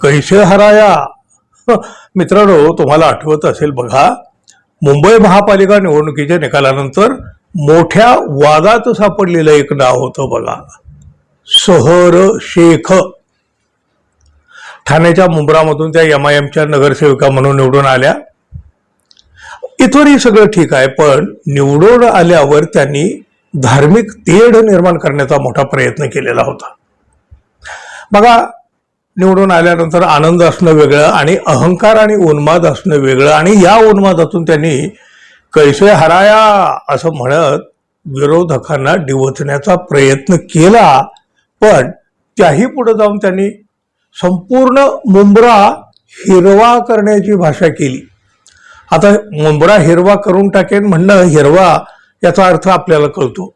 कैसे हराया. मित्रांनो, तुम्हाला आठवत असेल बघा, मुंबई महापालिका निवडणुकीच्या निकालानंतर मोठ्या वादात सापडलेलं एक नाव होतं बघा, सहर शेख. ठाण्याच्या मुंब्रामधून त्या MIMच्या नगरसेविका म्हणून निवडून आल्या. इथवरही सगळं ठीक आहे, पण निवडून आल्यावर त्यांनी धार्मिक तेढ निर्माण करण्याचा मोठा प्रयत्न केलेला होता. बघा, निवडून आल्यानंतर आनंद असणं वेगळं आणि अहंकार आणि उन्माद असणं वेगळं, आणि या उन्मादातून त्यांनी कैसे हराया असं म्हणत विरोधकांना डिवचण्याचा प्रयत्न केला. पण त्याही पुढे जाऊन त्यांनी संपूर्ण मुंब्रा हिरवा करण्याची भाषा केली. आता मुंब्रा हिरवा करून टाकेन म्हणणं हिरवा याचा अर्थ आपल्याला कळतो.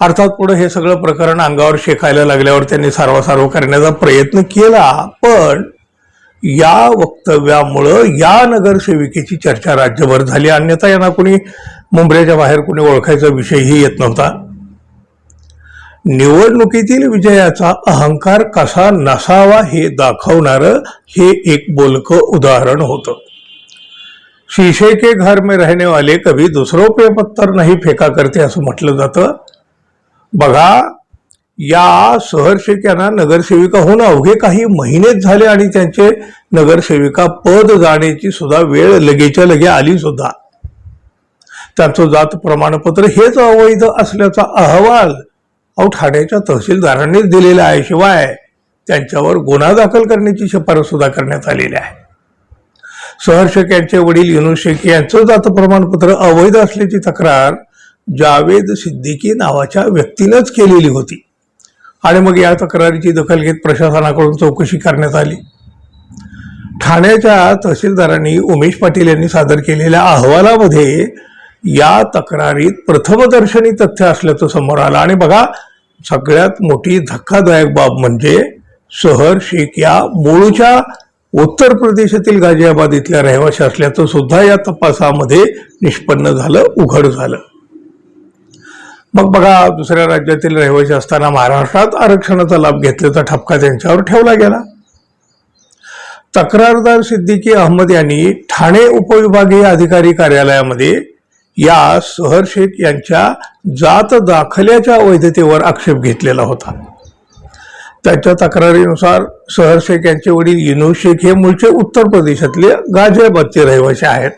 अर्थात पुढे हे सगळं प्रकरण अंगावर शेकायला लागल्यावर त्यांनी सारवासारव करण्याचा प्रयत्न केला. पण या वक्तव्यामुळं या नगरसेविकेची चर्चा राज्यभर झाली. अन्यथा यांना कोणी मुंब्र्याच्या बाहेर कोणी ओळखायचा विषयही येत नव्हता. निवडणुकीतील विजयाचा अहंकार कसा नसावा हे दाखवणारं हे एक बोलकं उदाहरण होतं. शीशे के घर में रहने वाले कभी दूसरों पे पत्थर नहीं फेका करते असं म्हटलं जातं. बघा, या सहर शेख यांना नगरसेविका होऊन अवघे काही महिनेच झाले आणि त्यांचे नगरसेविका पद जाण्याची सुद्धा वेळ लगेच्या लगे आली सुद्धा. त्यांचं जात प्रमाणपत्र हेच अवैध असल्याचा अहवाल ठाण्याच्या तहसीलदारांनीच दिलेला आहे. शिवाय त्यांच्यावर गुन्हा दाखल करण्याची शिफारस सुद्धा करण्यात आलेली आहे. सहर शेख यांचे वडील युनूस शेख यांचं जात प्रमाणपत्र अवैध असल्याची तक्रार जावेद सिद्दीकी नावाच्या व्यक्तीनंच केलेली होती. आणि मग या तक्रारीची दखल घेत प्रशासनाकडून चौकशी करण्यात आली. ठाण्याच्या तहसीलदारांनी उमेश पाटील यांनी सादर केलेल्या अहवालामध्ये या तक्रारीत प्रथमदर्शनी तथ्य असल्याचं समोर आलं. आणि बघा, सगळ्यात मोठी धक्कादायक बाब म्हणजे सहर शेख या मूळच्या उत्तर प्रदेशातील गाझियाबाद इथल्या रहिवाशी असल्याचं सुद्धा या तपासामध्ये निष्पन्न झालं, उघड झालं. मग बघा, दुसऱ्या राज्यातील रहिवासी असताना महाराष्ट्रात आरक्षणाचा लाभ घेतल्याचा ठपका त्यांच्यावर ठेवला गेला. तक्रारदार सिद्दीकी अहमद यांनी ठाणे उपविभागीय अधिकारी कार्यालयामध्ये या सहर शेख यांच्या जात दाखल्याच्या वैधतेवर आक्षेप घेतलेला होता. त्याच्या तक्रारीनुसार सहर शेख यांचे वडील युनूस शेख हे मूळचे उत्तर प्रदेशातले गाझियाबादचे रहिवासी आहेत.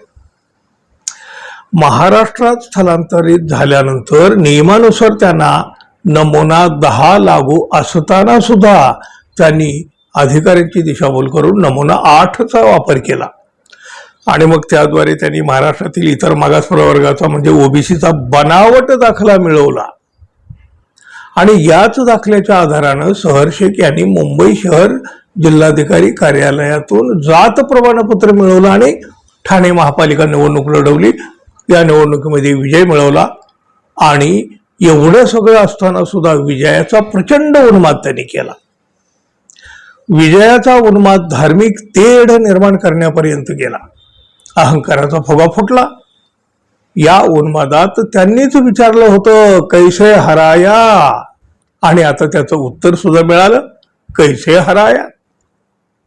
महाराष्ट्रात स्थलांतरित झाल्यानंतर नियमानुसार त्यांना नमुना 10 लागू असताना सुद्धा त्यांनी अधिकाऱ्यांची दिशाभूल करून नमुना 8चा वापर केला. आणि मग त्याद्वारे त्यांनी महाराष्ट्रातील इतर मागास प्रवर्गाचा म्हणजे ओबीसीचा बनावट दाखला मिळवला. आणि याच दाखल्याच्या आधारानं सहर शेख यांनी मुंबई शहर जिल्हाधिकारी कार्यालयातून जात प्रमाणपत्र मिळवलं आणि ठाणे महापालिका निवडणूक लढवली. या निवडणुकीमध्ये विजय मिळवला. आणि एवढं सगळं असताना सुद्धा विजयाचा प्रचंड उन्माद त्यांनी केला. विजयाचा उन्माद धार्मिक तेढ निर्माण करण्यापर्यंत गेला. अहंकाराचा फुगा फुटला. या उन्मादात त्यांनीच विचारलं होतं कैसे हराया, आणि आता त्याचं उत्तर सुद्धा मिळालं, कैसे हराया.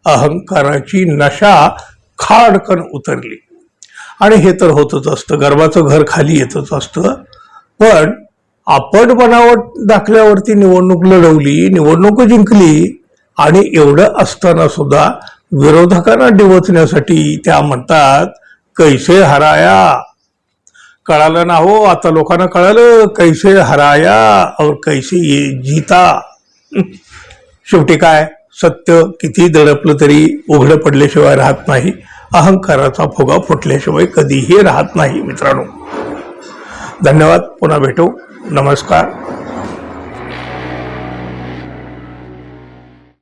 अहंकाराची नशा खाडकन उतरली. आणि हे तर होतच असतं, गर्भाचं घर खाली येतच असतं. पण आपण बनावट दाखल्यावरती निवडणूक लढवली, निवडणूक जिंकली, आणि एवढं असताना सुद्धा विरोधकांना डिवचण्यासाठी त्या म्हणतात कैसे हराया. कळालं ना हो, आता लोकांना कळालं कैसे हराया और कैसे जीता. शेवटी काय, सत्य किती दडपलं तरी उघडं पडल्याशिवाय राहत नाही. अहंकाराचा फुगा फुटल्याशिवाय कधीही राहत नाही. मित्रांनो, धन्यवाद. पुन्हा भेटू. नमस्कार.